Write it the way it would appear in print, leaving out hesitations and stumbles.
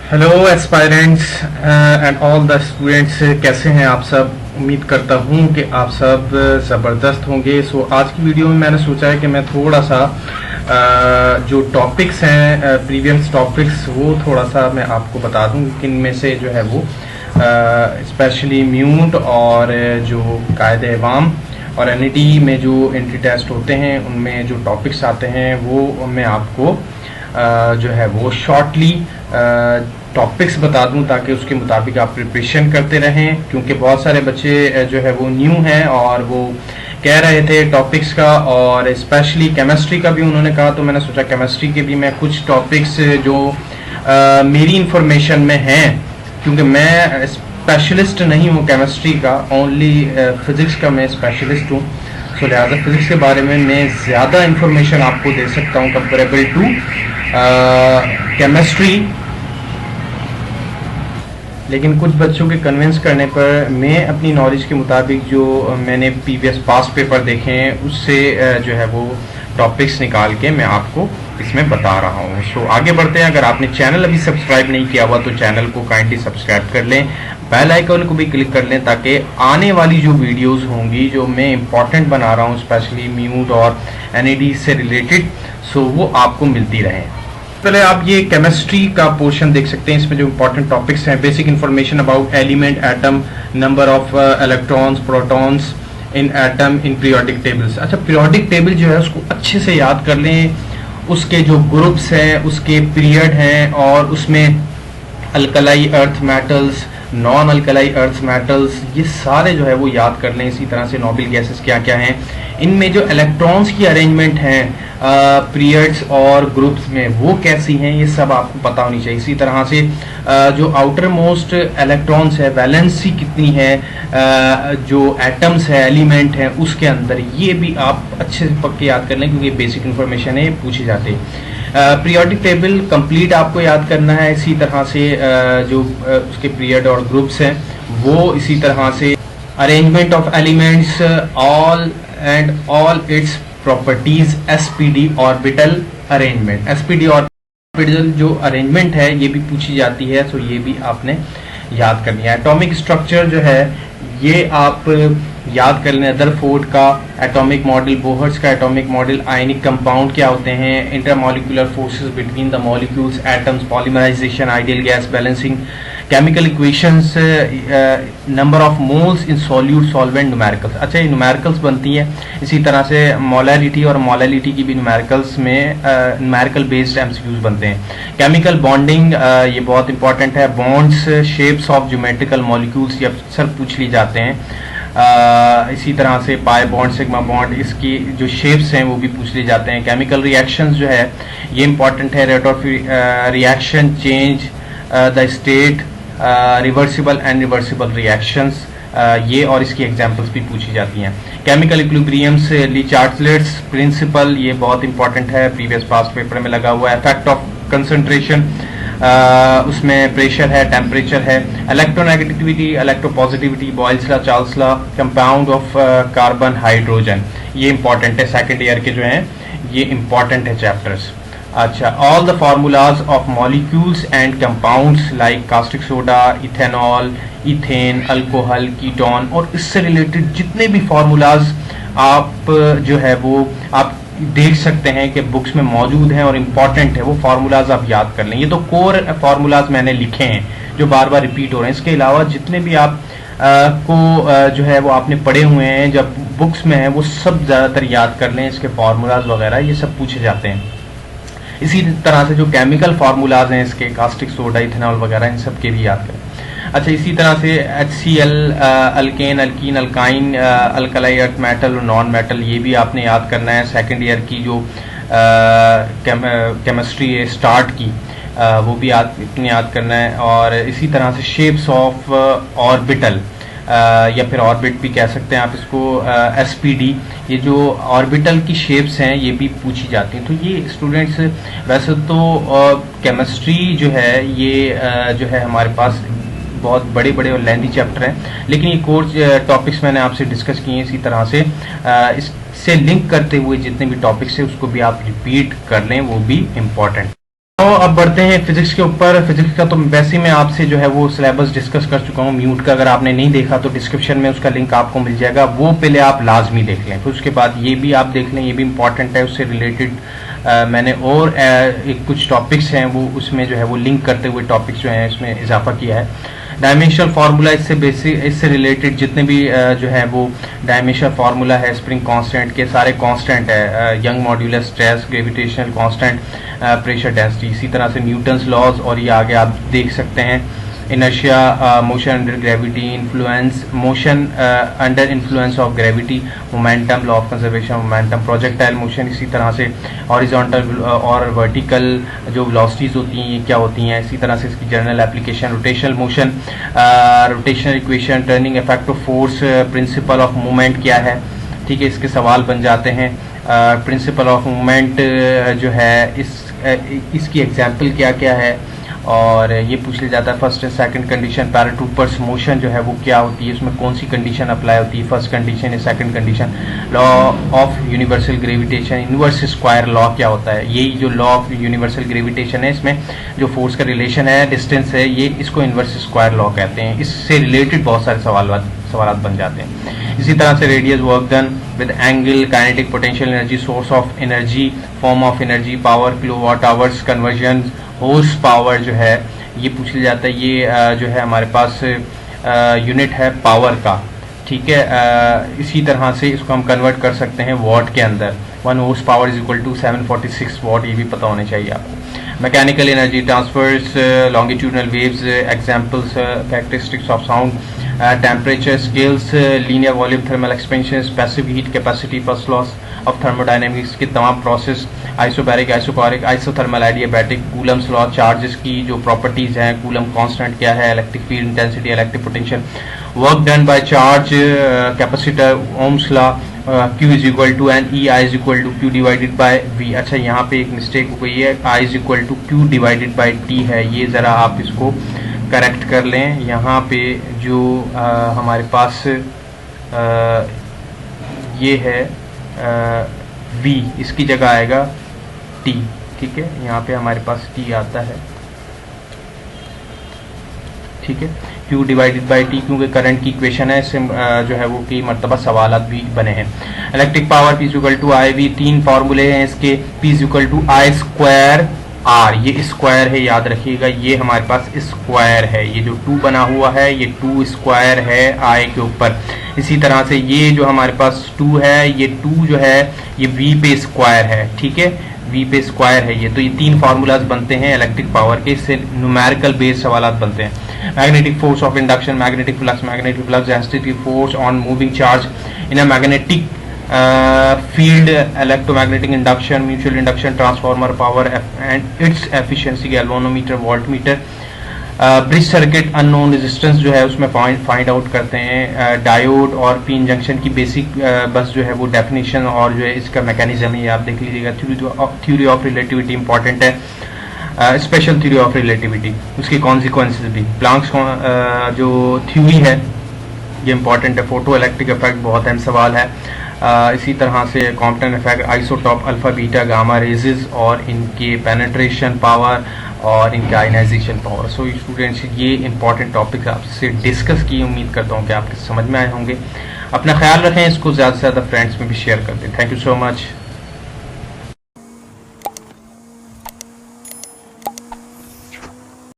Hello aspirants and all the students, कैसे हैं आप सब। उम्मीद करता हूं कि आप सब ज़बरदस्त होंगे। सो आज की वीडियो में मैंने सोचा है कि मैं थोड़ा सा जो टॉपिक्स हैं प्रीवियस टॉपिक्स वो थोड़ा सा मैं आपको बता दूं कि इनमें से जो है वो स्पेशली म्यूट और जो कायदे अवाम और एनईटी में जो एंट्री टेस्ट होते हैं उनमें जो टॉपिक्स आते हैं वो मैं आपको जो है वो शॉर्टली टॉपिक्स बता दूं ताकि उसके मुताबिक आप प्रिपरेशन करते रहें, क्योंकि बहुत सारे बच्चे जो है वो न्यू हैं और वो कह रहे थे टॉपिक्स का, और स्पेशली केमिस्ट्री का भी उन्होंने कहा। तो मैंने सोचा केमिस्ट्री के भी मैं कुछ टॉपिक्स जो मेरी इंफॉर्मेशन में हैं, क्योंकि मैं स्पेशलिस्ट नहीं हूँ केमिस्ट्री का, ओनली फिज़िक्स का मैं स्पेशलिस्ट हूँ। सो लिहाजा फिज़िक्स के बारे में मैं ज़्यादा इंफॉर्मेशन आपको दे सकता हूँ कंपेरेबल टू केमिस्ट्री। लेकिन कुछ बच्चों के कन्विंस करने पर मैं अपनी नॉलेज के मुताबिक जो मैंने प्रीवियस पास्ट पेपर देखे हैं उससे जो है वो टॉपिक्स निकाल के मैं आपको इसमें बता रहा हूँ। सो आगे बढ़ते हैं। अगर आपने चैनल अभी सब्सक्राइब नहीं किया हुआ तो चैनल को काइंडली सब्सक्राइब कर लें, बेल आइकन को भी क्लिक कर लें ताकि आने वाली जो वीडियोस होंगी जो मैं इंपॉर्टेंट बना रहा हूँ स्पेशली म्यूट और एनईडी से रिलेटेड, सो वो आपको मिलती रहे। पहले आप ये केमिस्ट्री का पोर्शन देख सकते हैं। इसमें जो इंपॉर्टेंट टॉपिक्स हैं, basic information about element, atom, number of electrons, protons in atom in periodic tables. अच्छा, पीरियोडिक टेबल जो है उसको अच्छे से याद कर लें, उसके जो ग्रुप्स हैं, उसके पीरियड हैं, और उसमें alkali earth metals, non alkali earth metals, ये सारे जो है वो याद कर लें। इसी तरह से नोबल गैसेस क्या क्या हैं, इनमें जो इलेक्ट्रॉन्स की अरेंजमेंट हैं पीरियड्स और ग्रुप्स में वो कैसी हैं, ये सब आपको पता होनी चाहिए। इसी तरह से जो आउटर मोस्ट इलेक्ट्रॉन्स है, वैलेंसी कितनी है, जो एटम्स है, एलिमेंट है उसके अंदर, ये भी आप अच्छे से पक्के याद कर लें क्योंकि बेसिक इंफॉर्मेशन है, पूछी जाती है। पीरियोडिक टेबल कंप्लीट आपको याद करना है। इसी तरह से जो उसके पीरियड और ग्रुप्स हैं वो, इसी तरह से arrangement of elements, all and all its properties, SPD orbital arrangement. SPD orbital जो अरेंजमेंट है ये भी पूछी जाती है, तो ये भी आपने याद करनी है। एटॉमिक स्ट्रक्चर जो है ये आप याद कर लें, रदरफोर्ड का एटॉमिक मॉडल, बोहर्स का एटॉमिक मॉडल, आयनिक कंपाउंड क्या होते हैं, intermolecular forces between the molecules, atoms, polymerisation, ideal gas balancing, chemical equations, number of moles in solute, solvent, numericals. अच्छा, ये न्यूमेरिकल्स बनती है। इसी तरह से मोलैलिटी और मोलैलिटी की भी न्यूमेरिकल्स में न्यूमेरिकल बेस्ड एमसीक्यूज बनते हैं। केमिकल बॉन्डिंग, ये बहुत इंपॉर्टेंट है। Bonds, shapes of geometrical molecules, ये अक्सर पूछ ली जाते हैं। इसी तरह से पाई बॉन्ड, सिग्मा बॉन्ड, इसकी जो शेप्स हैं वो भी पूछ लिए जाते हैं। केमिकल रिएक्शंस जो है ये इंपॉर्टेंट है। Rate of reaction, change the state, reversible and reversible reactions, ये और इसकी एग्जांपल्स भी पूछी जाती हैं। केमिकल इक्विलिब्रियम्स, ली चार्टलेट्स प्रिंसिपल, ये बहुत इंपॉर्टेंट है, प्रीवियस पास्ट पेपर में लगा हुआ है। इफेक्ट ऑफ कंसंट्रेशन, उसमें प्रेशर है, टेम्परेचर है। Electronegativity, electropositivity, Boyle's law, Charles law, compound of carbon, hydrogen, ये इंपॉर्टेंट है। सेकेंड ईयर के जो हैं ये इंपॉर्टेंट है चैप्टर्स। अच्छा, all the formulas of molecules and compounds like caustic soda, ethanol, ethane, alcohol, ketone, और इससे रिलेटेड जितने भी फार्मूलाज आप जो है वो आप देख सकते हैं कि बुक्स में मौजूद हैं और इम्पॉर्टेंट है, वो फार्मूलाज आप याद कर लें। ये तो कोर फार्मूलाज मैंने लिखे हैं जो बार बार रिपीट हो रहे हैं। इसके अलावा जितने भी आप को जो है वो आपने पढ़े हुए हैं जब बुक्स में है वो सब ज़्यादातर याद कर लें। इसके फार्मूलाज वगैरह ये सब पूछे जाते हैं। इसी तरह से जो केमिकल फार्मूलाज हैं इसके, कास्टिक सोडा, इथेनॉल वगैरह, इन सब के भी याद करें। अच्छा, इसी तरह से HCl, alkane, alkyne, alkyne, alkali earth metal और नॉन मेटल, ये भी आपने याद करना है। सेकंड ईयर की जो केमिस्ट्री है स्टार्ट की, वो भी याद करना है। और इसी तरह से शेप्स ऑफ ऑर्बिटल, या फिर ऑर्बिट भी कह सकते हैं आप इसको, एसपीडी, ये जो ऑर्बिटल की शेप्स हैं ये भी पूछी जाती हैं। तो ये स्टूडेंट्स, वैसे तो केमिस्ट्री जो है ये जो है हमारे पास बहुत बड़े बड़े और लेंथी चैप्टर हैं, लेकिन ये कोर्स टॉपिक्स मैंने आपसे डिस्कस किए हैं। इसी तरह से इससे लिंक करते हुए जितने भी टॉपिक्स हैं उसको भी आप रिपीट कर लें, वो भी इम्पॉर्टेंट। तो अब बढ़ते हैं फिजिक्स के ऊपर। फिजिक्स का तो वैसे ही मैं आपसे जो है वो सिलेबस डिस्कस कर चुका हूँ म्यूट का। अगर आपने नहीं देखा तो डिस्क्रिप्शन में उसका लिंक आपको मिल जाएगा, वो पहले आप लाजमी देख लें। फिर उसके बाद ये भी आप देख लें, ये भी इंपॉर्टेंट है। उससे रिलेटेड मैंने और एक कुछ टॉपिक्स हैं वो उसमें जो है वो लिंक करते हुए टॉपिक्स जो हैं इसमें इजाफा किया है। डायमेंशनल फार्मूला इससे बेसिक, इससे रिलेटेड जितने भी जो है वो डायमेंशनल फार्मूला है स्प्रिंग कांस्टेंट के, सारे कांस्टेंट है। Young modulus, stress, gravitational constant, pressure density, इसी तरह से न्यूटन्स लॉज, और ये आगे आप देख सकते हैं inertia, motion under gravity, influence, motion under influence of gravity, momentum, law of conservation momentum, projectile motion, इसी तरह से हॉरिजॉन्टल और वर्टिकल जो वेलोसिटीज होती हैं ये क्या होती हैं, इसी तरह से इसकी general application, rotational motion, rotational equation, turning effect of force, principle of movement क्या है, ठीक है, इसके सवाल बन जाते हैं। प्रिंसिपल ऑफ मूवमेंट जो है इसकी एग्जाम्पल क्या क्या है, और ये पूछ लिया जाता है first and second condition, paratroopers motion जो है वो क्या होती है, उसमें कौन सी कंडीशन अप्लाई होती है, फर्स्ट कंडीशन या second condition, law of universal gravitation, inverse square law क्या होता है, यही जो लॉ ऑफ यूनिवर्सल ग्रेविटेशन है इसमें जो फोर्स का रिलेशन है, डिस्टेंस है, ये इसको इनवर्स स्क्वायर लॉ कहते हैं। इससे रिलेटेड बहुत सारे सवाल बन जाते हैं। इसी तरह से radius work done with angle, kinetic potential energy, source of energy, form of energy, power, kilowatt hours, conversion, horse power जो है ये पूछ लिया जाता है। ये जो है हमारे पास यूनिट है पावर का, ठीक है। इसी तरह से इसको हम कन्वर्ट कर सकते हैं वॉट के अंदर। 1 horse power is equal to 746 watt, ये भी पता होने चाहिए आपको। Mechanical energy transfers, longitudinal waves, examples, characteristics of sound, temperature scales, linear volume thermal expansion, passive heat capacity, first laws of thermodynamics की तमाम process, isobaric, isochoric, isothermal, adiabatic, Coulomb's law, charges की जो प्रॉपर्टीज हैं, Coulomb constant क्या है, electric field intensity, electric potential, work done by charge, capacitor, Ohm's law, Q is equal to n e, I is equal to Q divided by V. अच्छा यहाँ पे एक mistake हो गई है, I is equal to Q divided by T है, ये ज़रा आप इसको करेक्ट कर लें। यहाँ पे जो हमारे पास ये है V, इसकी जगह आएगा T, ठीक है, यहाँ पे हमारे पास T आता है, ठीक है, Q डिवाइडेड बाई T, क्योंकि करंट की इक्वेशन है, इससे जो है वो कई मरतबा सवाल भी बने हैं। Electric power P equal to I V, 3 फार्मूले हैं इसके, P equal to I square R, ये स्क्वायर है याद रखिएगा, ये हमारे पास स्क्वायर है, ये जो 2 बना हुआ है ये 2 स्क्वायर है आई के ऊपर। इसी तरह से ये जो हमारे पास 2 है, ये 2 जो है ये V पे स्क्वायर है, ठीक है, V पे स्क्वायर है ये। तो ये 3 फार्मूलाज बनते हैं इलेक्ट्रिक पावर के, इससे न्यूमेरिकल बेस्ड सवाल बनते हैं। Magnetic force of induction, magnetic flux density, force on moving charge in a magnetic field, electromagnetic induction, mutual induction transformer, power and its efficiency, galvanometer, voltmeter, bridge circuit, unknown resistance जो है उसमें find out करते हैं। Diode और P junction की basic बस जो है वो डेफिनेशन और जो है इसका मैकेनिज्म है, ये आप देख लीजिएगा। थ्योरी ऑफ रिलेटिविटी इंपॉर्टेंट है, स्पेशल थ्योरी ऑफ रिलेटिविटी, उसकी कॉन्सिक्वेंसेज भी। प्लांक्स जो थ्योरी है ये इंपॉर्टेंट है। फोटो इलेक्ट्रिक इफेक्ट बहुत अहम सवाल है। इसी तरह से Compton effect, isotope, alpha beta gamma raises और इनके पेनिट्रेशन पावर और इनके आयनाइजेशन पावर। सो स्टूडेंट्स ये इंपॉर्टेंट टॉपिक आपसे डिस्कस किए, उम्मीद करता हूँ कि आपके समझ में आए होंगे। अपना ख्याल रखें, इसको ज़्यादा से ज़्यादा फ्रेंड्स में भी शेयर कर दें। Thank you so much.